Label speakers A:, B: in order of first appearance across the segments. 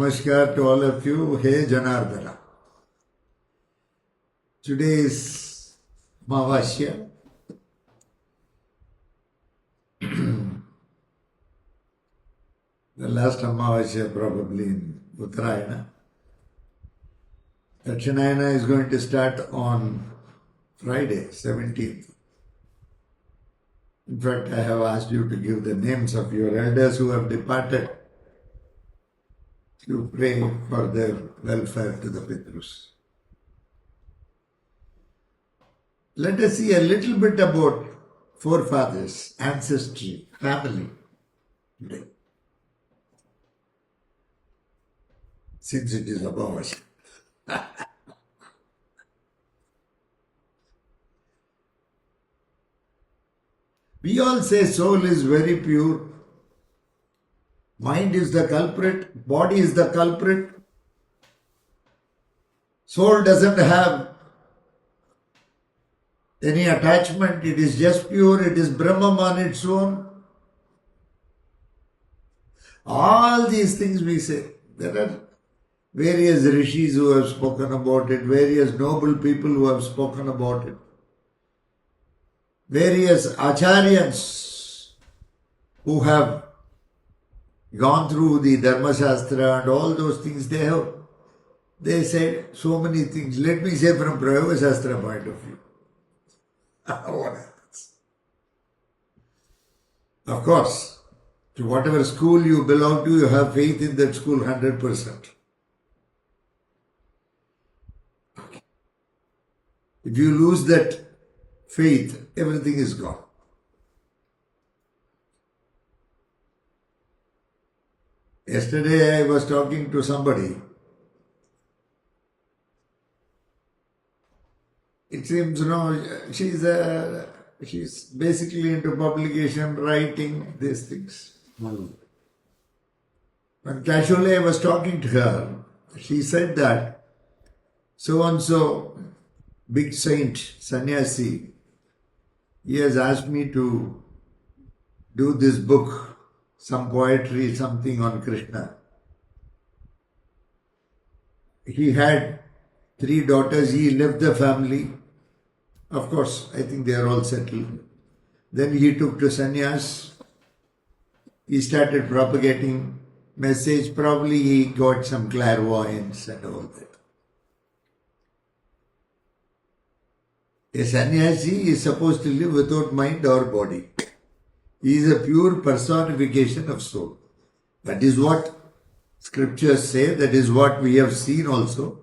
A: Namaskar to all of you. Hey Janardana. Today is Amavasya. The last Amavasya probably in Uttarayana. Dakshinayana is going to start on Friday, 17th. In fact, I have asked you to give the names of your elders who have departed to pray for their welfare to the pitrus. Let us see a little bit about forefathers, ancestry, family today. Since it is above us. We all say soul is very pure. Mind is the culprit, body is the culprit. Soul doesn't have any attachment, it is just pure, it is Brahman on its own. All these things we say. There are various rishis who have spoken about it, various noble people who have spoken about it, various acharyas who have gone through the Dharma Shastra and all those things. They said so many things. Let me say from Prayoga Shastra point of view. What happens? Of course, to whatever school you belong to, you have faith in that school 100%. Okay. If you lose that faith, everything is gone. Yesterday I was talking to somebody. It seems, she's basically into publication, writing, these things. When casually I was talking to her, she said that so-and-so big saint, sannyasi, he has asked me to do this book, some poetry, something on Krishna. He had 3 daughters, he left the family. Of course, I think they are all settled. Then he took to sannyas. He started propagating message. Probably he got some clairvoyance and all that. A sannyasi is supposed to live without mind or body. He is a pure personification of soul. That is what scriptures say. That is what we have seen also.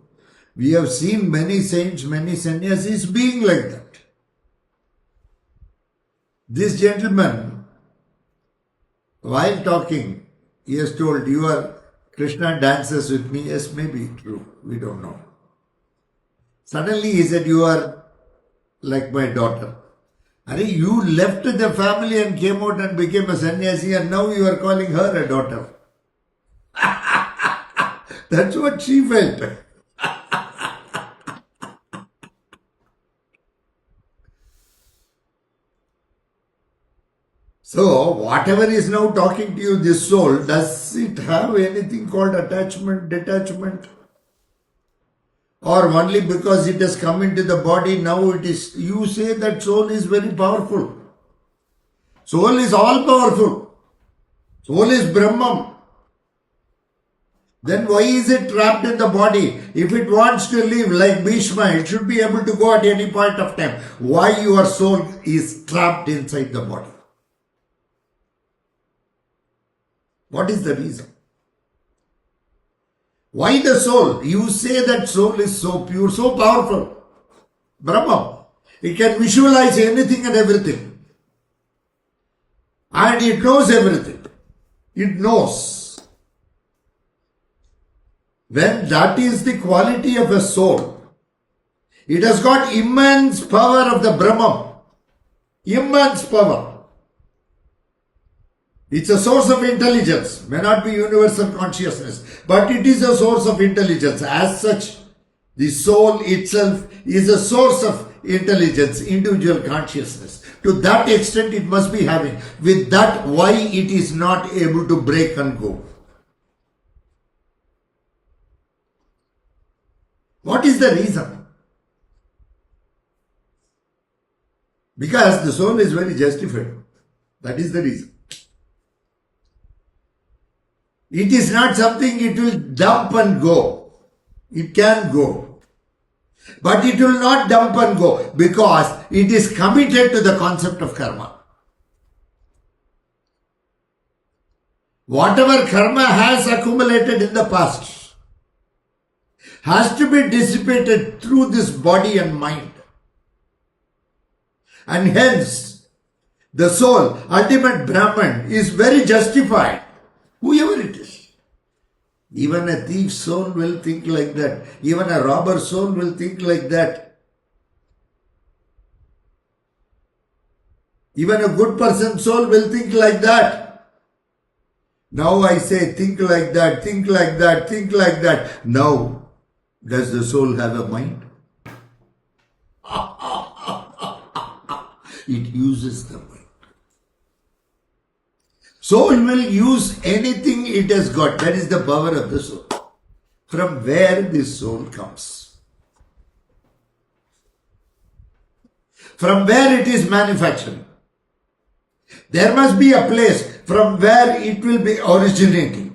A: We have seen many saints, many sannyasis being like that. This gentleman, while talking, he has told, Krishna dances with me. Yes, maybe true. We don't know. Suddenly he said, you are like my daughter. You left the family and came out and became a sannyasi, and now you are calling her a daughter. That's what she felt. So, whatever is now talking to you, this soul, does it have anything called attachment, detachment? Or only because it has come into the body, now it is, you say that soul is very powerful. Soul is all powerful. Soul is Brahman. Then why is it trapped in the body? If it wants to live like Bhishma, it should be able to go at any point of time. Why your soul is trapped inside the body? What is the reason? Why the soul? You say that soul is so pure, so powerful. Brahma. It can visualize anything and everything. And it knows everything. It knows. When that is the quality of a soul, it has got immense power of the Brahman. Immense power. It's a source of intelligence, may not be universal consciousness, but it is a source of intelligence. As such, the soul itself is a source of intelligence, individual consciousness. To that extent it must be having. With that, why it is not able to break and go? is the reason. Because the soul is very justified. That is the reason. It is not something it will dump and go. It can go. But it will not dump and go because it is committed to the concept of karma. Whatever karma has accumulated in the past has to be dissipated through this body and mind. And hence, the soul, ultimate Brahman, is very justified, whoever it is. Even a thief's soul will think like that. Even a robber's soul will think like that. Even a good person's soul will think like that. Now I say, think like that, think like that, think like that. Now, does the soul have a mind? It uses the mind. Soul will use anything it has got. That is the power of the soul. From where this soul comes. From where it is manufactured. There must be a place from where it will be originating.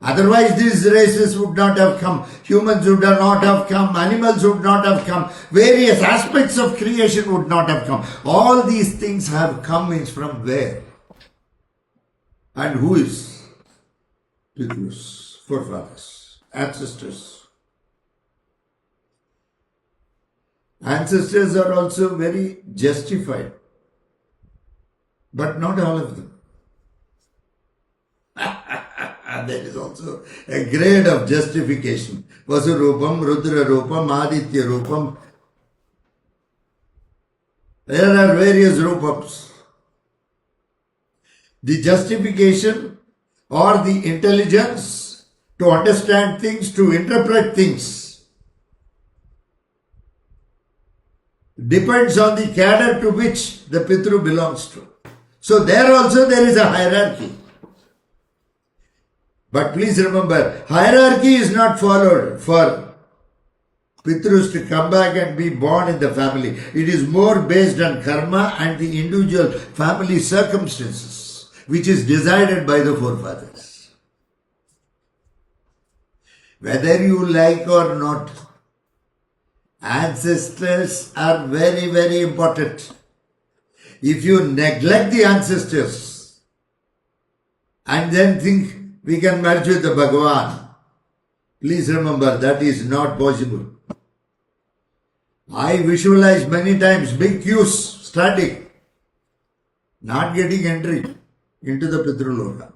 A: Otherwise these races would not have come. Humans would not have come. Animals would not have come. Various aspects of creation would not have come. All these things have come is from where? And who is? Pitrus, forefathers, ancestors. Ancestors are also very justified. But not all of them. There is also a grade of justification. Vasurupam, Rudra Rupam, Aditya Rupam. There are various Rupams. The justification or the intelligence to understand things, to interpret things, depends on the cadre to which the Pitru belongs to. So there also there is a hierarchy. But please remember, hierarchy is not followed for Pitrus to come back and be born in the family. It is more based on karma and the individual family circumstances, which is decided by the forefathers. Whether you like or not, ancestors are very, very important. If you neglect the ancestors and then think we can merge with the Bhagavan, please remember that is not possible. I visualize many times big queues starting, not getting entry into the Pitru loka.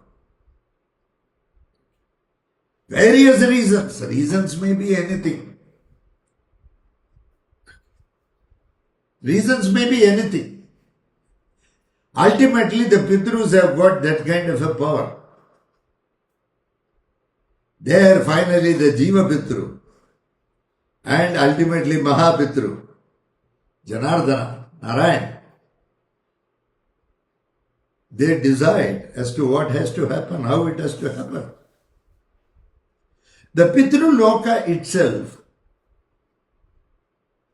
A: Various reasons. Reasons may be anything. Reasons may be anything. Ultimately, the Pitrus have got that kind of a power. There finally the Jiva Pitru and ultimately Mahapitru, Janardana, Narayan, they decide as to what has to happen, how it has to happen. The Pitru loka itself,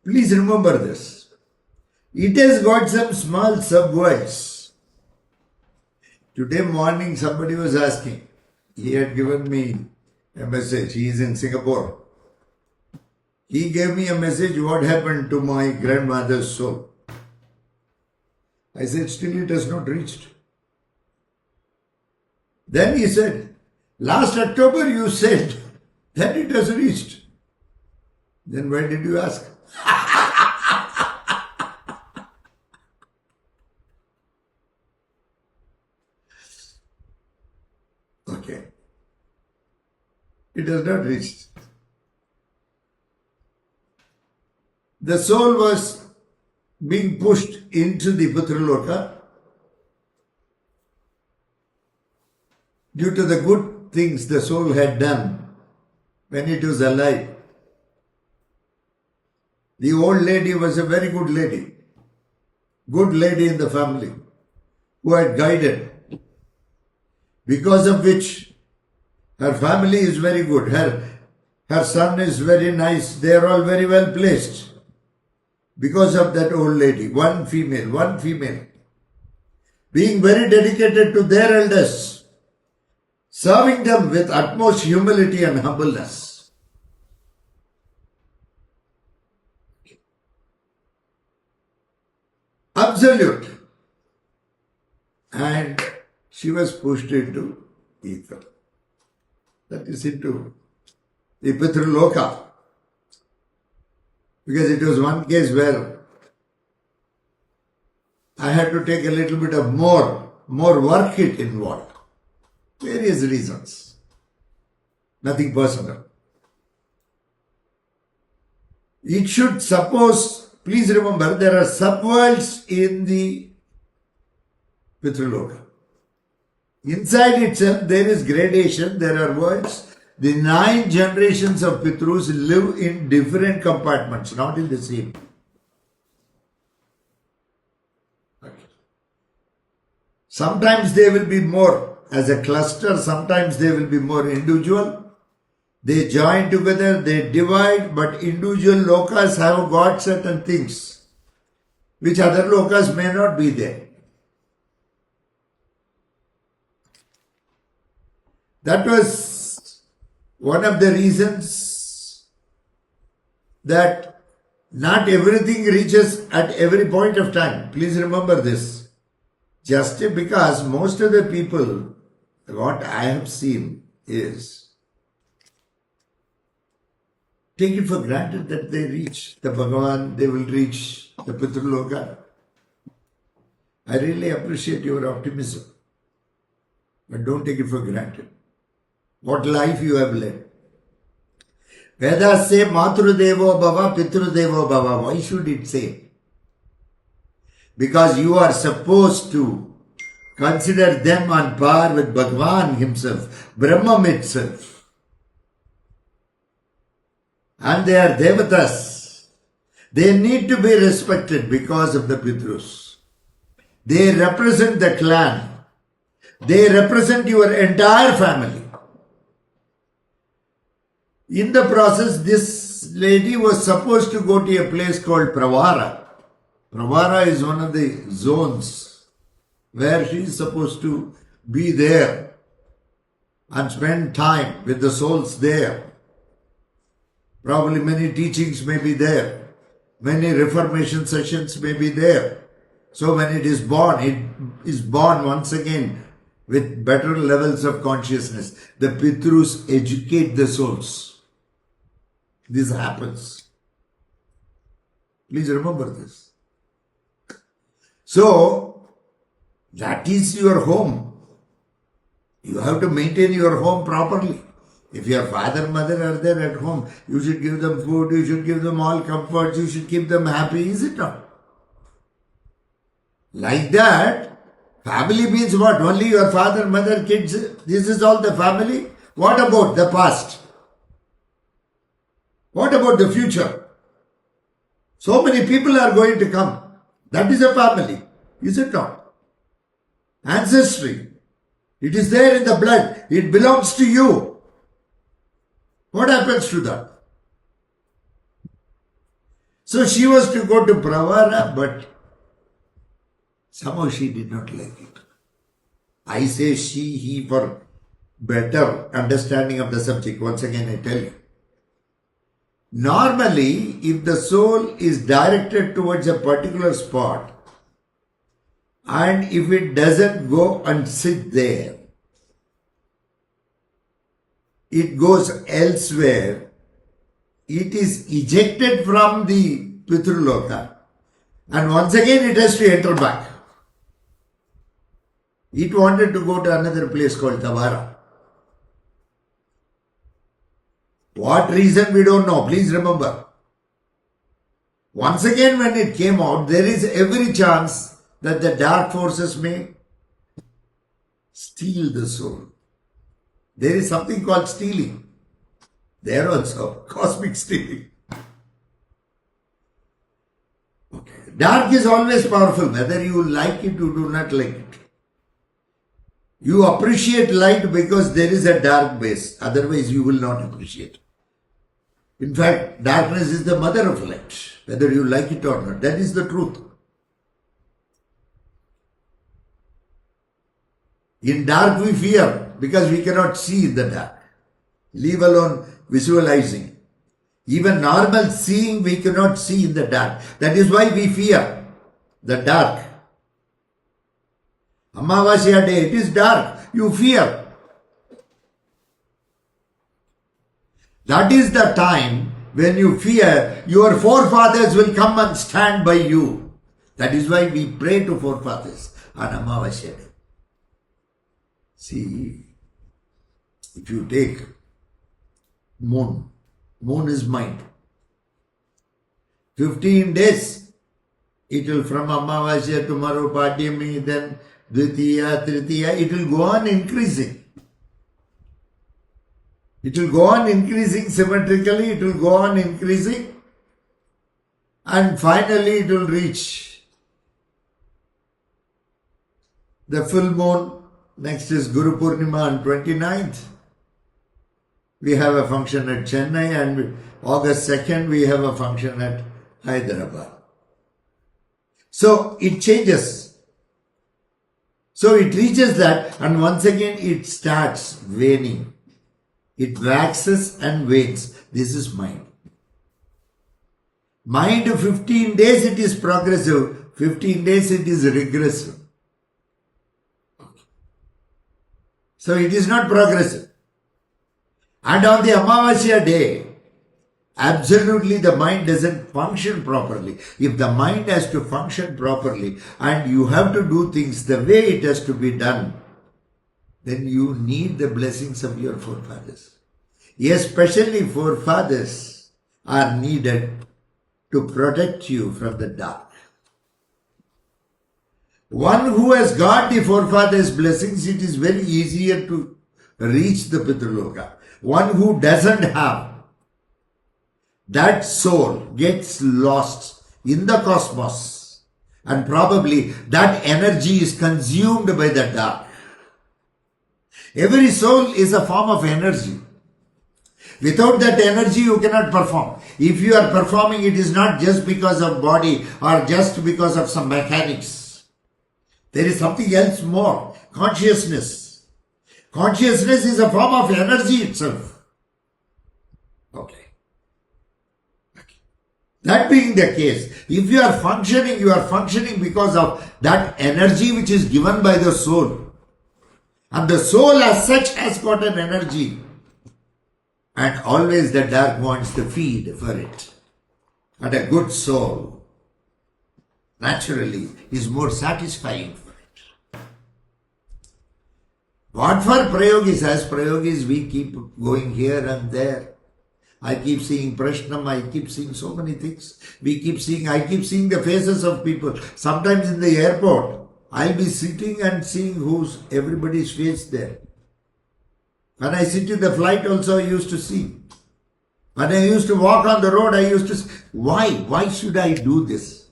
A: please remember this, it has got some small subworlds. Today morning somebody was asking, he had given me a message. He is in Singapore. He gave me a message, what happened to my grandmother's soul. I said, still it has not reached. Then he said, last October you said that it has reached. Then why did you ask? Okay. It has not reached. The soul was being pushed into the Pitru loka due to the good things the soul had done when it was alive. The old lady was a very good lady in the family who had guided, because of which her family is very good. Her Her son is very nice. They are all very well placed. Because of that old lady, one female, being very dedicated to their elders, serving them with utmost humility and humbleness. Absolute. And she was pushed into ether. That is into the pitru loka. Because it was one case where I had to take a little bit of more work it involved. Various reasons. Nothing personal. It should suppose, please remember, there are subworlds in the pitru loka. Inside itself there is gradation, there are worlds. The 9 generations of Pitrus live in different compartments, not in the same. Okay. Sometimes they will be more as a cluster, sometimes they will be more individual. They join together, they divide, but individual lokas have got certain things which other lokas may not be there. That was one of the reasons that not everything reaches at every point of time. Please remember this. Just because most of the people, what I have seen is, take it for granted that they reach the Bhagavan, they will reach the Pitru Loka. I really appreciate your optimism, but don't take it for granted. What life you have led. Vedas say Matru Devo Bhava, Pitru Devo Bhava. Why should it say? Because you are supposed to consider them on par with Bhagavan himself, Brahman itself. And they are Devatas. They need to be respected because of the Pitrus. They represent the clan. They represent your entire family. In the process, this lady was supposed to go to a place called Pravara. Pravara is one of the zones where she is supposed to be there and spend time with the souls there. Probably many teachings may be there. Many reformation sessions may be there. So when it is born once again with better levels of consciousness. The Pitrus educate the souls. This happens. Please remember this. So, that is your home. You have to maintain your home properly. If your father, mother are there at home, you should give them food, you should give them all comforts, you should keep them happy, is it not? Like that, family means what? Only your father, mother, kids, this is all the family? What about the past? What about the future? So many people are going to come. That is a family, is it not? Ancestry. It is there in the blood. It belongs to you. What happens to that? So she was to go to Pravara, but somehow she did not like it. I say she, he for better understanding of the subject. Once again I tell you. Normally, if the soul is directed towards a particular spot, and if it doesn't go and sit there, it goes elsewhere, it is ejected from the Pitru Loka, and once again it has to enter back. It wanted to go to another place called Tavara. What reason we don't know. Please remember. Once again when it came out, there is every chance that the dark forces may steal the soul. There is something called stealing. There also, cosmic stealing. Okay. Dark is always powerful, whether you like it or do not like it. You appreciate light because there is a dark base, otherwise you will not appreciate. In fact, darkness is the mother of light, whether you like it or not. That is the truth. In dark we fear because we cannot see in the dark, leave alone visualizing. Even normal seeing we cannot see in the dark. That is why we fear the dark. Amavasya day, it is dark, you fear. That is the time when you fear, your forefathers will come and stand by you. That is why we pray to forefathers on Amavasya day. See, if you take moon is mind. 15 days, it will from Amavasya, tomorrow Padyami, then Dvitiya, Tritiya, it will go on increasing. It will go on increasing symmetrically, it will go on increasing, and finally it will reach the full moon. Next is Guru Purnima on 29th. We have a function at Chennai, and August 2nd we have a function at Hyderabad. So it changes. So it reaches that, and once again it starts waning. It waxes and wanes. This is mind. Mind 15 days it is progressive, 15 days it is regressive. So it is not progressive. And on the Amavasya day, absolutely the mind doesn't function properly. If the mind has to function properly and you have to do things the way it has to be done, then you need the blessings of your forefathers. Especially forefathers are needed to protect you from the dark. One who has got the forefathers' blessings, it is very easier to reach the pitru loka. One who doesn't have, that soul gets lost in the cosmos, and probably that energy is consumed by the dark. Every soul is a form of energy. Without that energy, you cannot perform. If you are performing, it is not just because of body or just because of some mechanics. There is something else more. Consciousness. Consciousness is a form of energy itself. Okay. That being the case, if you are functioning because of that energy which is given by the soul. And the soul as such has got an energy. And always the dark wants the feed for it. And a good soul, naturally, is more satisfying for it. What for prayogis? As prayogis, we keep going here and there. I keep seeing Prashnam, I keep seeing so many things. I keep seeing the faces of people. Sometimes in the airport, I'll be sitting and seeing who's everybody's face there. When I sit in the flight also, I used to see. When I used to walk on the road, I used to see. Why? Why should I do this?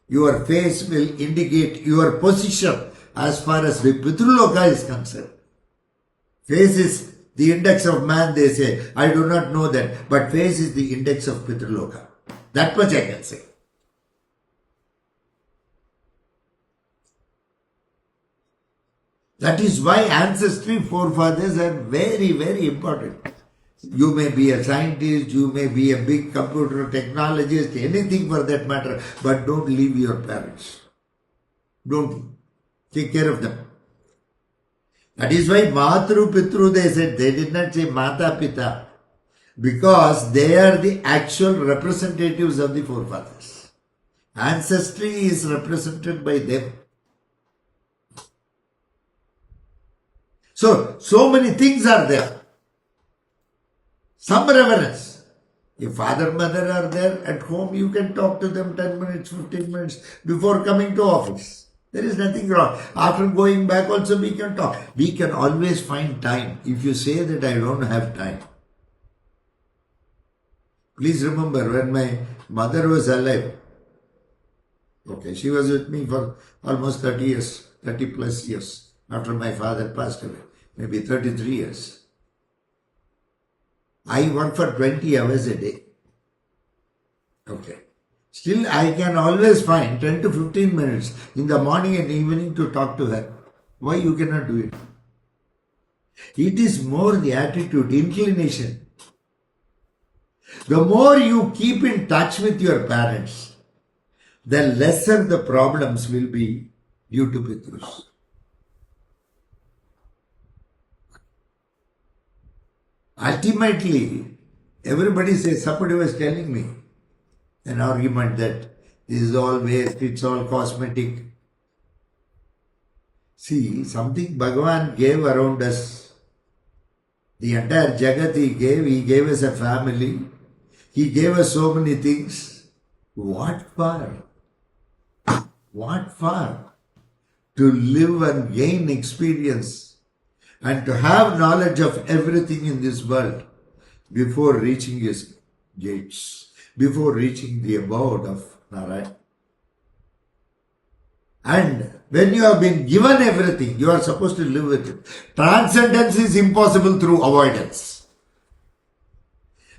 A: Your face will indicate your position as far as the pitru loka is concerned. Face is the index of man, they say. I do not know that. But face is the index of pitru loka. That much I can say. That is why ancestry, forefathers are very, very important. You may be a scientist, you may be a big computer technologist, anything for that matter, but don't leave your parents. Don't. Take care of them. That is why Matru Pitru, they said, they did not say Mata Pita, because they are the actual representatives of the forefathers. Ancestry is represented by them. So many things are there. Some reverence. If father, mother are there at home, you can talk to them 10 minutes, 15 minutes before coming to office. There is nothing wrong. After going back also we can talk. We can always find time. If you say that I don't have time. Please remember when my mother was alive. Okay, she was with me for almost 30 years, 30 plus years after my father passed away. Maybe 33 years. I work for 20 hours a day. Okay. Still, I can always find 10 to 15 minutes in the morning and evening to talk to her. Why you cannot do it? It is more the attitude, inclination. The more you keep in touch with your parents, the lesser the problems will be due to pitrus. Ultimately, everybody says, somebody was telling me an argument that this is all waste, it's all cosmetic. See, something Bhagavan gave around us. The entire Jagat He gave us a family, He gave us so many things. What for? What for? To live and gain experience and to have knowledge of everything in this world before reaching His gates, before reaching the abode of Narayana. And when you have been given everything, you are supposed to live with it. Transcendence is impossible through avoidance.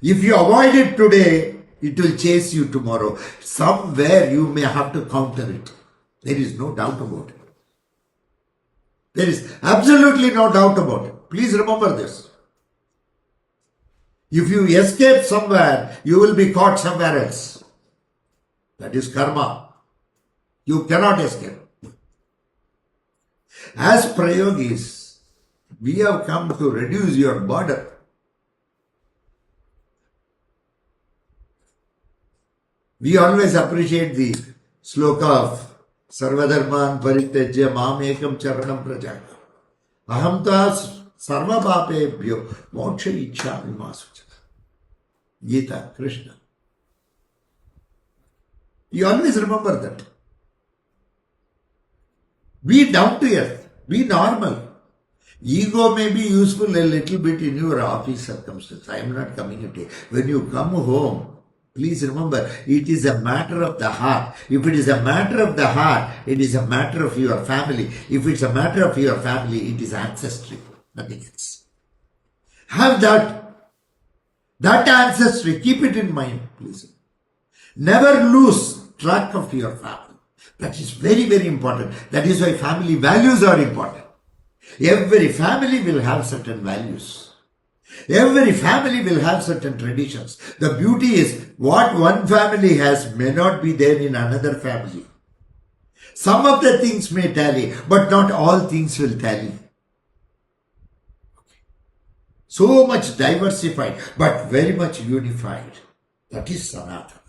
A: If you avoid it today, it will chase you tomorrow. Somewhere you may have to counter it. There is no doubt about it. There is absolutely no doubt about it. Please remember this. If you escape somewhere, you will be caught somewhere else. That is karma. You cannot escape. As prayogis, we have come to reduce your burden. We always appreciate the sloka of Sarvadharman Parityajya Mam Ekam Charanam Praja. Aham tas sarva papebhyo moksha ichchami masucha. Gita, Krishna. You always remember that. Be down to earth. Be normal. Ego may be useful a little bit in your office circumstance. I am not coming at it. When you come home, please remember, it is a matter of the heart. If it is a matter of the heart, it is a matter of your family. If it's a matter of your family, it is ancestry. Nothing else. Have that ancestry. Keep it in mind, please. Never lose track of your family. That is very, very important. That is why family values are important. Every family will have certain values. Every family will have certain traditions. The beauty is what one family has may not be there in another family. Some of the things may tally, but not all things will tally. So much diversified, but very much unified. That is Sanatana.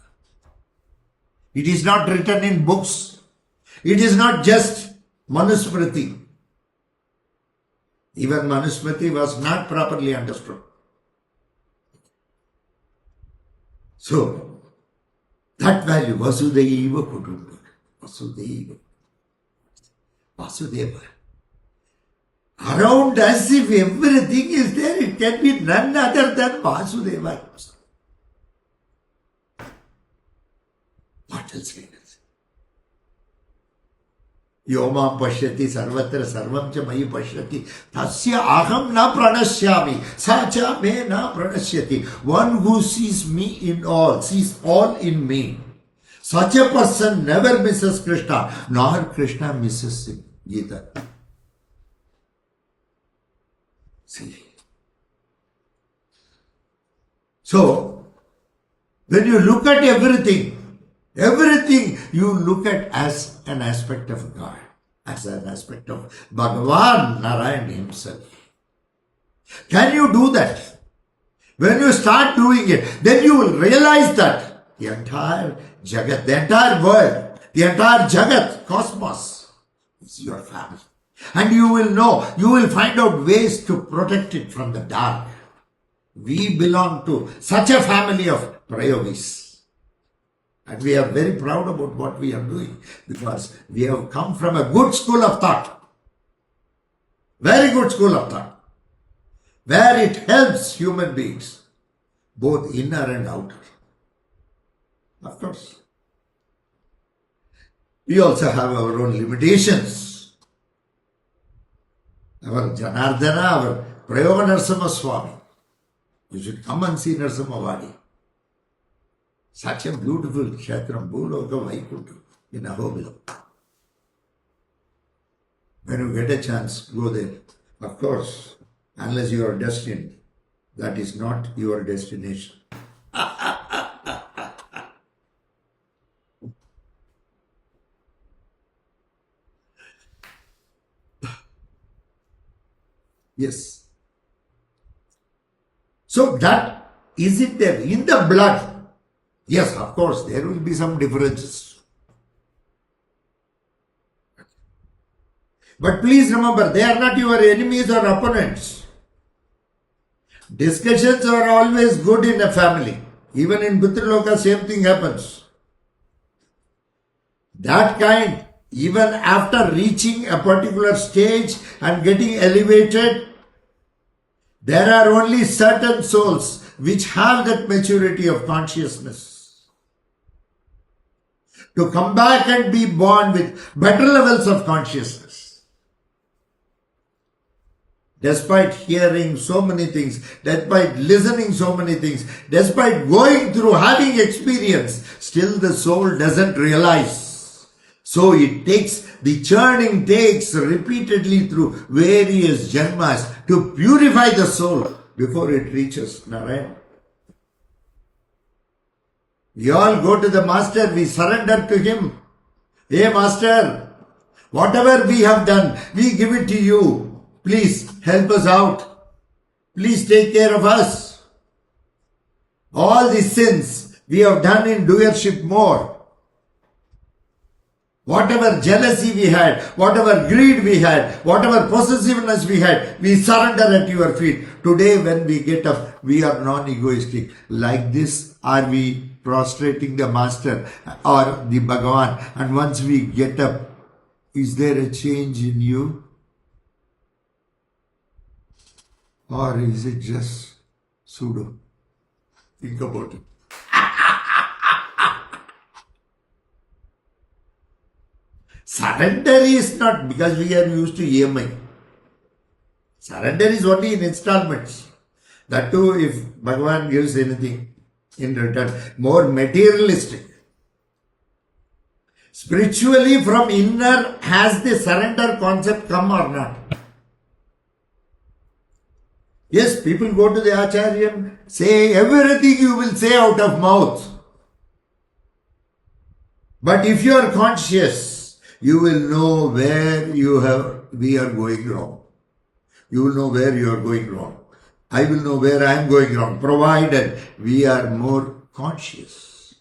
A: It is not written in books. It is not just Manusmriti. Even Manusmriti was not properly understood. So, that value, Vasudhaiva Kutumbakam. Vasudeva. Around us, if everything is there, it can be none other than Vasudeva. What else can I say? Yomam pashyati sarvatra sarvam cha mayi pashyati tasya aham na pranashyami sacha me na pranashyati. One who sees me in all, sees all in me. Such a person never misses Krishna, nor Krishna misses him. Gita. See. So, when you look at everything you look at as an aspect of God, as an aspect of Bhagavan Narayana himself. Can you do that? When you start doing it, then you will realize that the entire Jagat, the entire world, the entire Jagat, cosmos is your family. And you will know, you will find out ways to protect it from the dark. We belong to such a family of prayogis. And we are very proud about what we are doing because we have come from a good school of thought. Very good school of thought. Where it helps human beings, both inner and outer. Of course. We also have our own limitations. Our Janardana, our Prayoga Narsama Swami. You should come and see Narasimhavadi. Such a beautiful Kshetram, Bhuloka Vaikuntha in Ahobilam. When you get a chance, go there. Of course, unless you are destined, that is not your destination. Yes. So that, is it there in the blood? Yes, of course, there will be some differences. But please remember, they are not your enemies or opponents. Discussions are always good in a family. Even in pitru loka, same thing happens. That kind, even after reaching a particular stage and getting elevated, there are only certain souls which have that maturity of consciousness to come back and be born with better levels of consciousness. Despite hearing so many things, despite listening so many things, despite going through, having experience, still the soul doesn't realize. So it takes, the churning takes repeatedly through various janmas to purify the soul before it reaches Narayan. We all go to the Master, we surrender to Him. Hey Master, whatever we have done, we give it to you. Please help us out. Please take care of us. All the sins we have done in doership more. Whatever jealousy we had, whatever greed we had, whatever possessiveness we had, we surrender at your feet. Today when we get up, we are non-egoistic. Like this, are we prostrating the Master or the Bhagavan? And once we get up, is there a change in you? Or is it just pseudo? Think about it. Surrender is not because we are used to EMI. Surrender is only in installments. That too, if Bhagavan gives anything in return, more materialistic. Spiritually, from inner, has the surrender concept come or not? Yes, people go to the Acharya, say everything you will say out of mouth. But if you are conscious, you will know where we are going wrong. You will know where you are going wrong. I will know where I am going wrong, provided we are more conscious.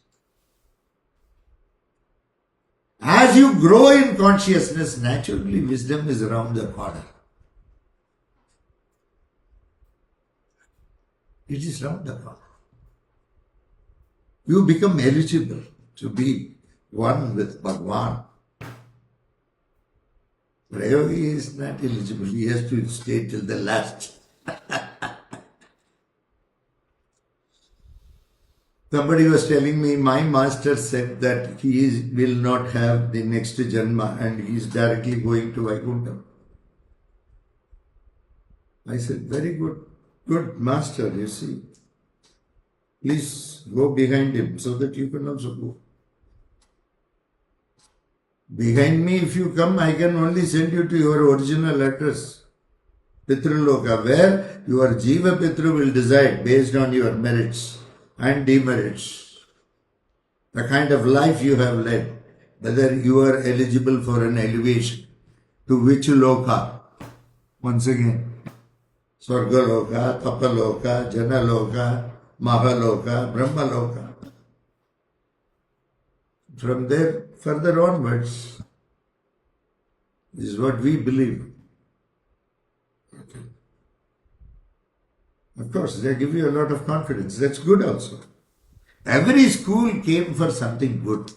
A: As you grow in consciousness, naturally wisdom is around the corner. It is around the corner. You become eligible to be one with Bhagavan. Prayogi is not eligible. He has to stay till the last. Somebody was telling me, my master said that he will not have the next janma and he is directly going to Vaikuntha. I said, very good. Good master, you see. Please go behind him so that you can also go. Behind me, if you come, I can only send you to your original address. Pitru loka, where your Jiva Pitru will decide based on your merits and demerits. The kind of life you have led, whether you are eligible for an elevation. To which loka? Once again. Swargaloka, Tapaloka, Janaloka, Mahaloka, Brahmaloka. From there, further onwards, this is what we believe. Okay. Of course, they give you a lot of confidence. That's good also. Every school came for something good.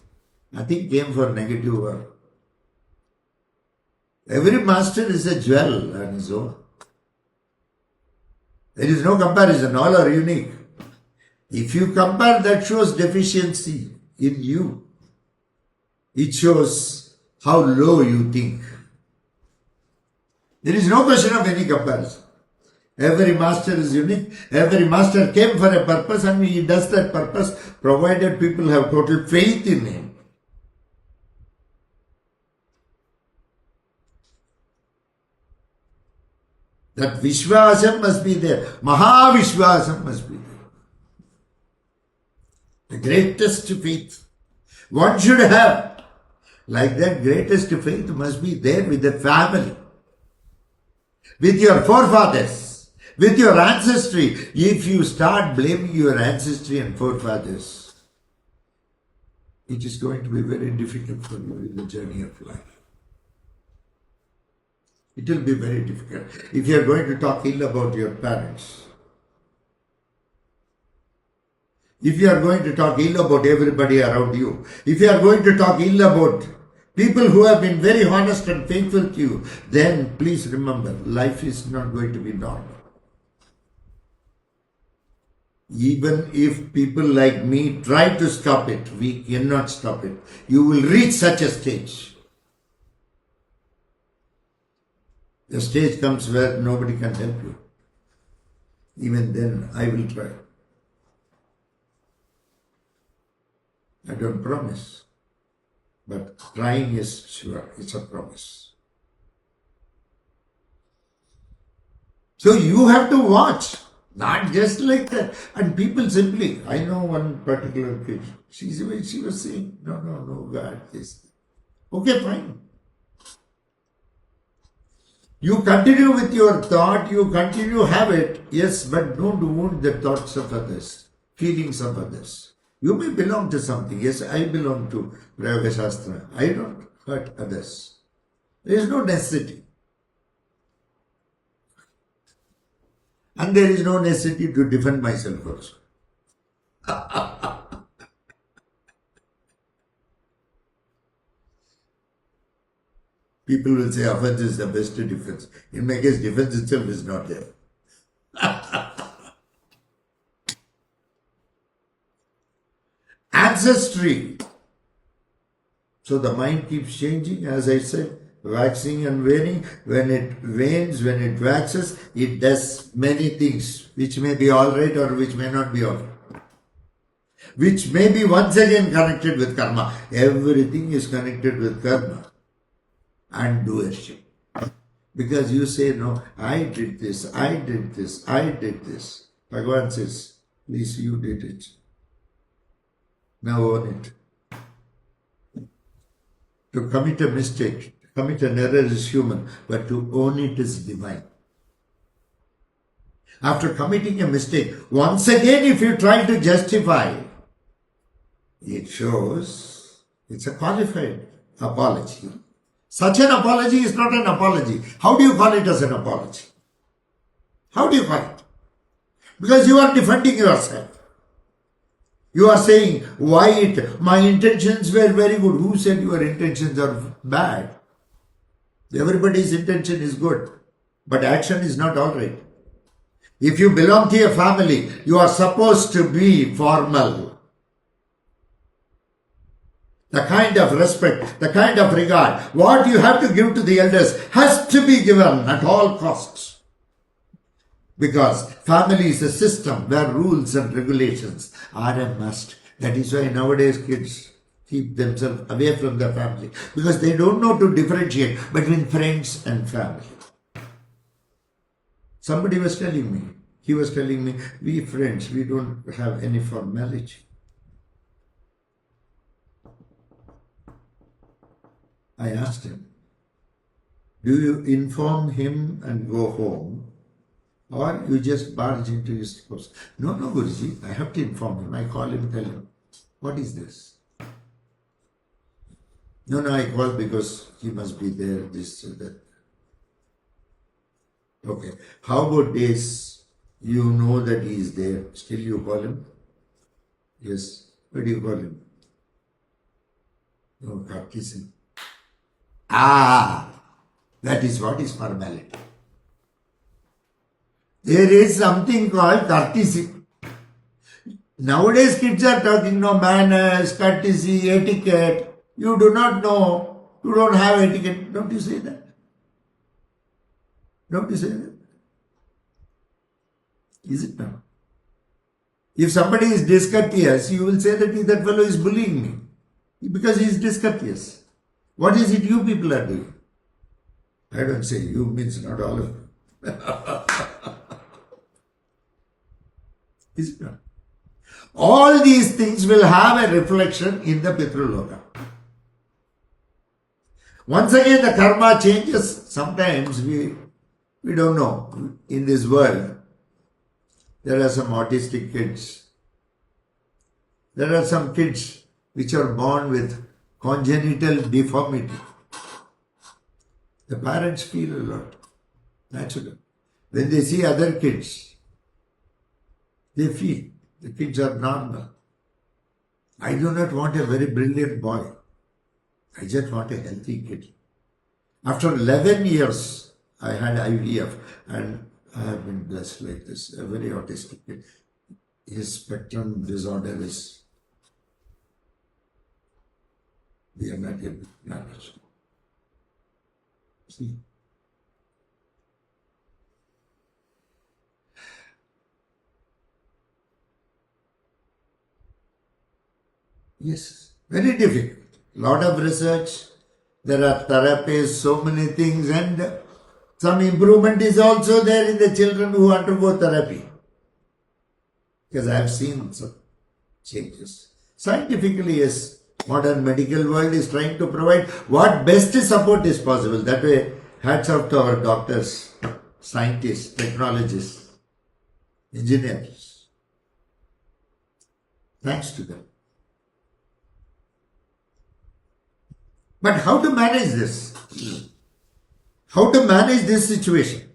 A: Nothing came for negative work. Every master is a jewel on his own. There is no comparison. All are unique. If you compare, that shows deficiency in you. It shows how low you think. There is no question of any comparison. Every master is unique. Every master came for a purpose and he does that purpose provided people have total faith in him. That Vishwasam must be there. Mahavishwasam must be there. The greatest faith one should have. Like that greatest faith must be there with the family, with your forefathers, with your ancestry. If you start blaming your ancestry and forefathers, it is going to be very difficult for you in the journey of life. It will be very difficult. If you are going to talk ill about your parents, if you are going to talk ill about everybody around you, if you are going to talk ill about people who have been very honest and faithful to you, then please remember, life is not going to be normal. Even if people like me try to stop it, we cannot stop it. You will reach such a stage. The stage comes where nobody can help you. Even then, I will try. I don't promise. But trying is sure, it's a promise. So you have to watch, not just like that. And people simply, I know one particular kid, she was saying, no, God, this. Okay, fine. You continue with your thought, you continue have it, yes, but don't wound the thoughts of others, feelings of others. You may belong to something. Yes, I belong to Prayoga Shastra. I don't hurt others. There is no necessity. And there is no necessity to defend myself also. People will say offense is the best defense. In my case, defense itself is not there. Ancestry. So the mind keeps changing, as I said, waxing and waning. When it wanes, when it waxes, it does many things which may be all right or which may not be all right. Which may be once again connected with karma. Everything is connected with karma and doership. Because you say, no, I did this, I did this, I did this. Bhagavan says, please, you did it. Now own it. To commit a mistake, to commit an error is human, but to own it is divine. After committing a mistake, once again if you try to justify, it shows it's a qualified apology. Such an apology is not an apology. How do you call it as an apology? How do you call it? Because you are defending yourself. You are saying, why my intentions were very good. Who said your intentions are bad? Everybody's intention is good, but action is not all right. If you belong to a family, you are supposed to be formal. The kind of respect, the kind of regard, what you have to give to the elders has to be given at all costs. Because family is a system where rules and regulations are a must. That is why nowadays kids keep themselves away from their family. Because they don't know to differentiate between friends and family. Somebody was telling me, he was telling me, we friends, we don't have any formality. I asked him, do you inform him and go home, or you just barge into his house? No, Guruji, I have to inform him. I call him, tell him, what is this? No, I call because he must be there, this, that. Okay, how about days you know that he is there, still you call him? Yes, what do you call him? No, courtesy. That is what is formality. There is something called courtesy. Nowadays kids are talking, no, manners, courtesy, etiquette. You do not know. You don't have etiquette. Don't you say that? Don't you say that? Is it not? If somebody is discourteous, you will say that fellow is bullying me because he is discourteous. What is it you people are doing? I don't say you means not all of you. Is it not? All these things will have a reflection in the pitru loka. Once again, the karma changes. Sometimes we don't know. In this world, there are some autistic kids. There are some kids which are born with congenital deformity. The parents feel a lot. Naturally. When they see other kids, they feel the kids are normal. I do not want a very brilliant boy. I just want a healthy kid. After 11 years, I had IVF and I have been blessed like this. A very autistic kid. His spectrum disorder is, we are not able to manage. See? Yes, very difficult. Lot of research. There are therapies, so many things, and some improvement is also there in the children who undergo therapy. Because I have seen some changes. Scientifically, yes, modern medical world is trying to provide what best support is possible. That way, hats off to our doctors, scientists, technologists, engineers. Thanks to them. But how to manage this? How to manage this situation?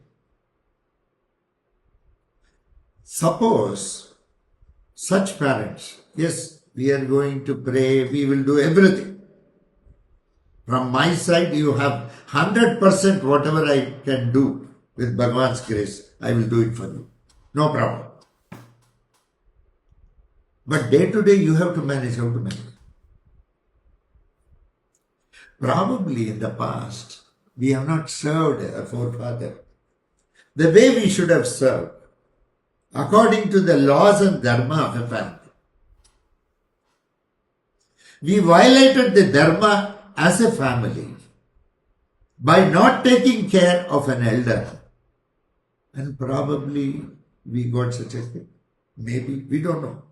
A: Suppose such parents, yes, we are going to pray, we will do everything. From my side, you have 100% whatever I can do with Bhagavan's grace, I will do it for you. No problem. But day to day, you have to manage how to manage. Probably in the past, we have not served a forefather the way we should have served, according to the laws and dharma of a family. We violated the dharma as a family by not taking care of an elder, and probably we got such a thing. Maybe, we don't know.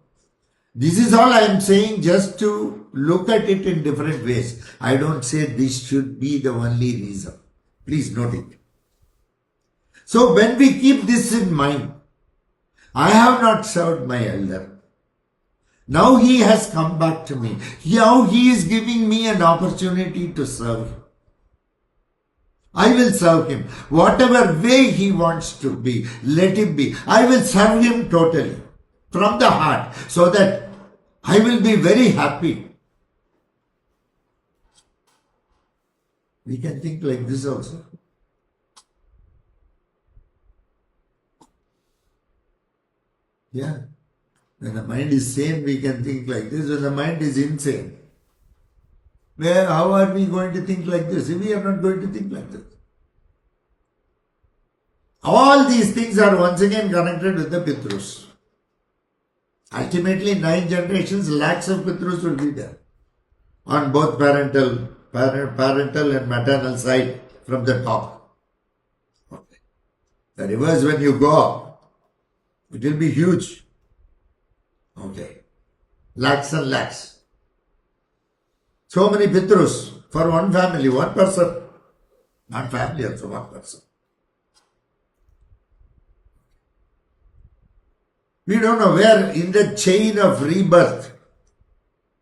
A: This is all I am saying, just to look at it in different ways. I don't say this should be the only reason. Please note it. So when we keep this in mind, I have not served my elder. Now he has come back to me. Now he is giving me an opportunity to serve him. I will serve him. Whatever way he wants to be, let him be. I will serve him totally, from the heart, so that I will be very happy. We can think like this also. Yeah. When the mind is sane, we can think like this. When the mind is insane, how are we going to think like this? We are not going to think like this. All these things are once again connected with the pitrus. Ultimately, 9 generations, lakhs of pitrus will be there on both parental and maternal side from the top. Okay. The reverse, when you go up, it will be huge. Okay. Lakhs and lakhs. So many pitrus for one family, one person. Not family, also one person. We don't know where in the chain of rebirth.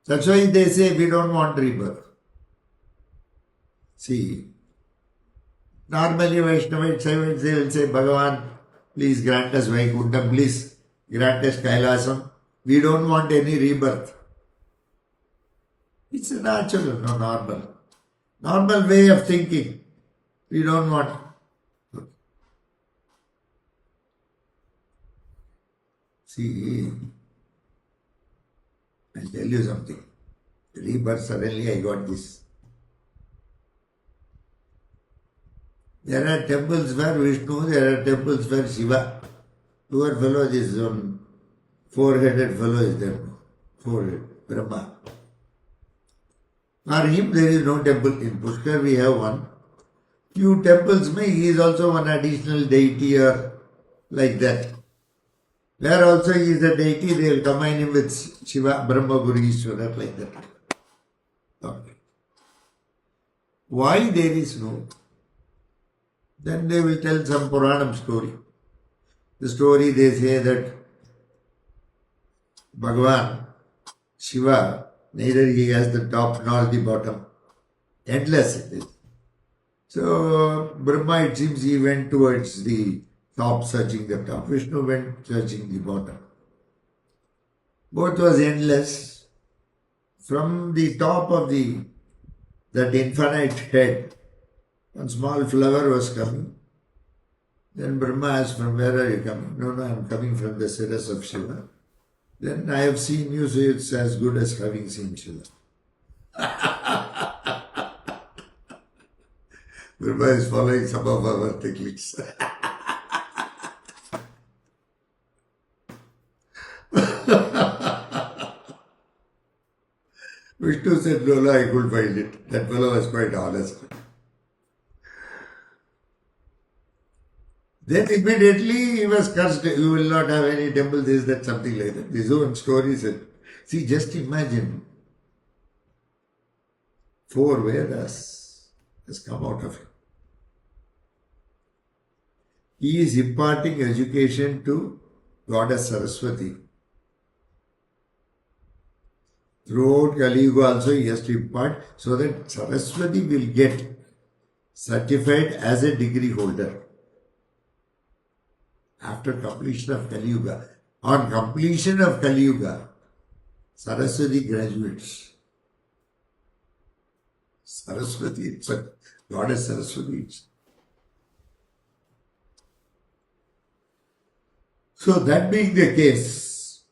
A: That's why they say we don't want rebirth. See, normally Vaishnavite Saivites, they will say, Bhagavan, please grant us Vaikuntham, please grant us Kailasam. We don't want any rebirth. It's a natural, no normal. Normal way of thinking. We don't want. See, I'll tell you something. Rebirth, suddenly I got this. There are temples where Vishnu, there are temples where Shiva. Poor fellow, this one four-headed fellow is there. Forehead, Brahma. For him, there is no temple. In Pushkar, we have one. Few temples, he is also one additional deity or like that. Where also he is a deity, they will combine him with Shiva, Brahma, Guru, Ishvara, like that. Okay. Why there is no? Then they will tell some Puranam story. The story they say that Bhagavan, Shiva, neither he has the top nor the bottom. Endless it is. So Brahma, it seems, he went towards the top, searching the top. Vishnu went searching the bottom. Both was endless. From the top of that infinite head, one small flower was coming. Then Brahma asked, from where are you coming? No, I am coming from the Siras of Shiva. Then I have seen you, so it's as good as having seen Shiva. Brahma is following some of our techniques. Vishnu said, Lola, I could find it. That fellow was quite honest. Then immediately he was cursed. You will not have any temple, this, that, something like that. His own story said. See, just imagine. 4 Vedas has come out of him. He is imparting education to Goddess Saraswati. Throughout Kali Yuga also he has to impart so that Saraswati will get certified as a degree holder. After completion of Kali Yuga. On completion of Kali Yuga, Saraswati graduates. Saraswati itself, Goddess Saraswati itself. So that being the case,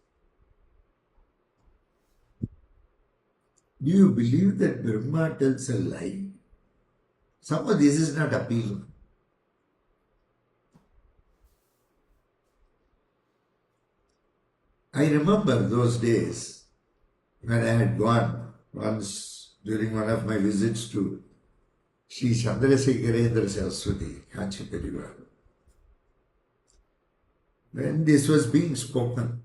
A: do you believe that Brahma tells a lie? Somehow this is not appealing. I remember those days when I had gone once during one of my visits to Sri Chandrasekharendra Saraswati, Kanchi Perivar. When this was being spoken,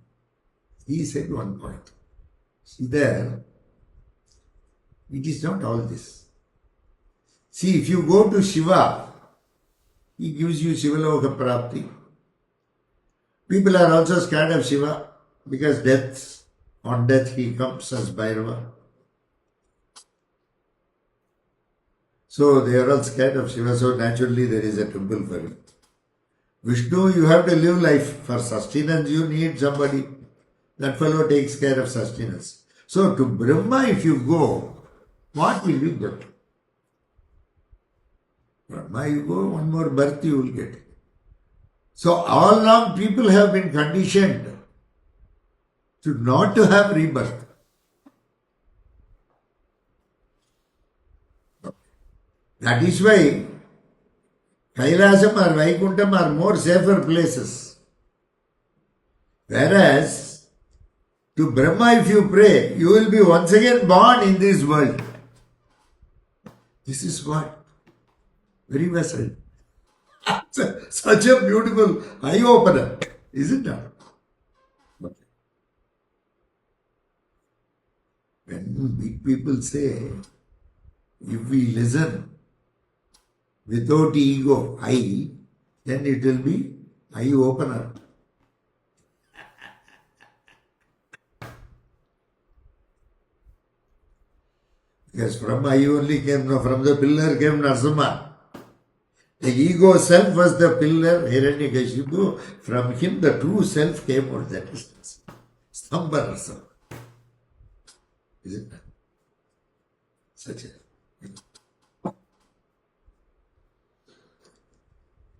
A: he said one point. See there, it is not all this. See, if you go to Shiva, he gives you Shiva Loka Prapti. People are also scared of Shiva because on death he comes as Bhairava. So they are all scared of Shiva, so naturally there is a temple for him. Vishnu, you have to live life. For sustenance, you need somebody. That fellow takes care of sustenance. So to Brahma, if you go, what will you get? Brahma, you go, one more birth you will get. So all along people have been conditioned to not to have rebirth. That is why Kailasam or Vaikuntham are more safer places. Whereas, to Brahma if you pray, you will be once again born in this world. This is what? Very vessel. Such a beautiful eye-opener, isn't it? When big people say, if we listen without ego, I, then it will be eye-opener. Because from I only came, no, from the pillar came Narasimha. The ego self was the pillar, Hiranyakashipu. From him the true self came out that distance. Stamba Narasimha. Isn't that? Such a...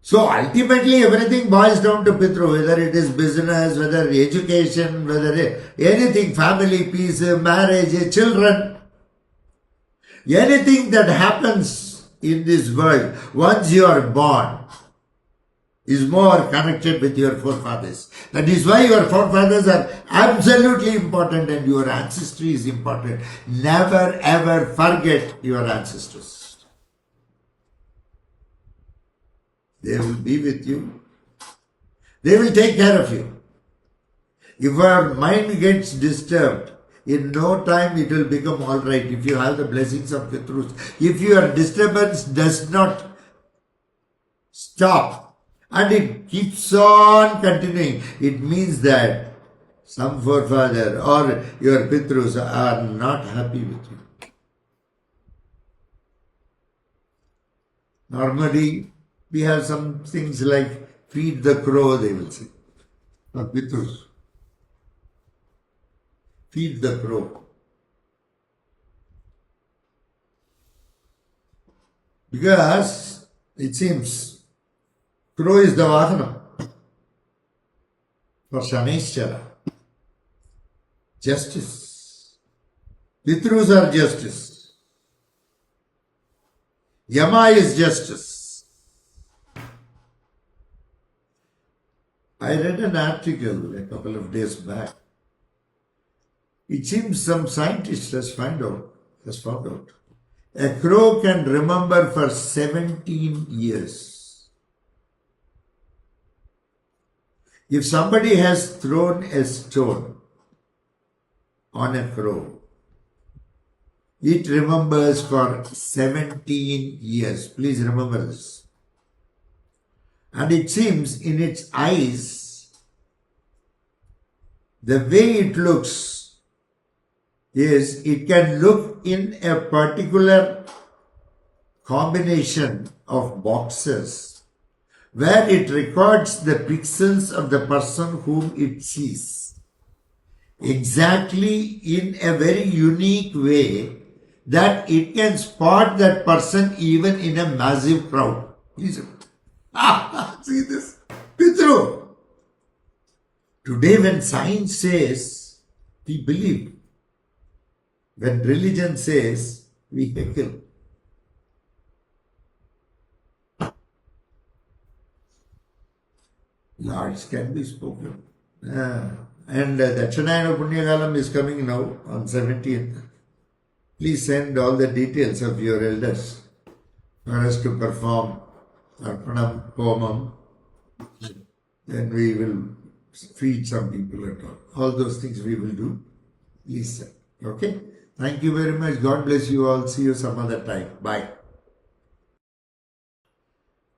A: So ultimately everything boils down to pitru, whether it is business, whether education, whether anything, family, peace, marriage, children. Anything that happens in this world, once you are born, is more connected with your forefathers. That is why your forefathers are absolutely important and your ancestry is important. Never ever forget your ancestors. They will be with you. They will take care of you. If our mind gets disturbed, in no time it will become alright if you have the blessings of Pitrus. If your disturbance does not stop and it keeps on continuing, it means that some forefather or your Pitrus are not happy with you. Normally, we have some things like feed the crow, they will say. Or Pitrus. Feed the crow. Because it seems crow is the Vahana for Shanishchara. Justice. Pitrus are justice. Yama is justice. I read an article a couple of days back. It seems some scientist has found out a crow can remember for 17 years. If somebody has thrown a stone on a crow, it remembers for 17 years. Please remember this. And it seems in its eyes, the way it looks is it can look in a particular combination of boxes where it records the pixels of the person whom it sees exactly in a very unique way that it can spot that person even in a massive crowd. Please see this. Pitru. Today when science says, we believe. When religion says, we heckle. Words can be spoken. And Dakshinayana Punyagalam is coming now on 17th. Please send all the details of your elders for us to perform Arpanam Homam. Then we will feed some people and all those things we will do. Please send. Okay? Thank you very much. God bless you all. See you some other time. Bye.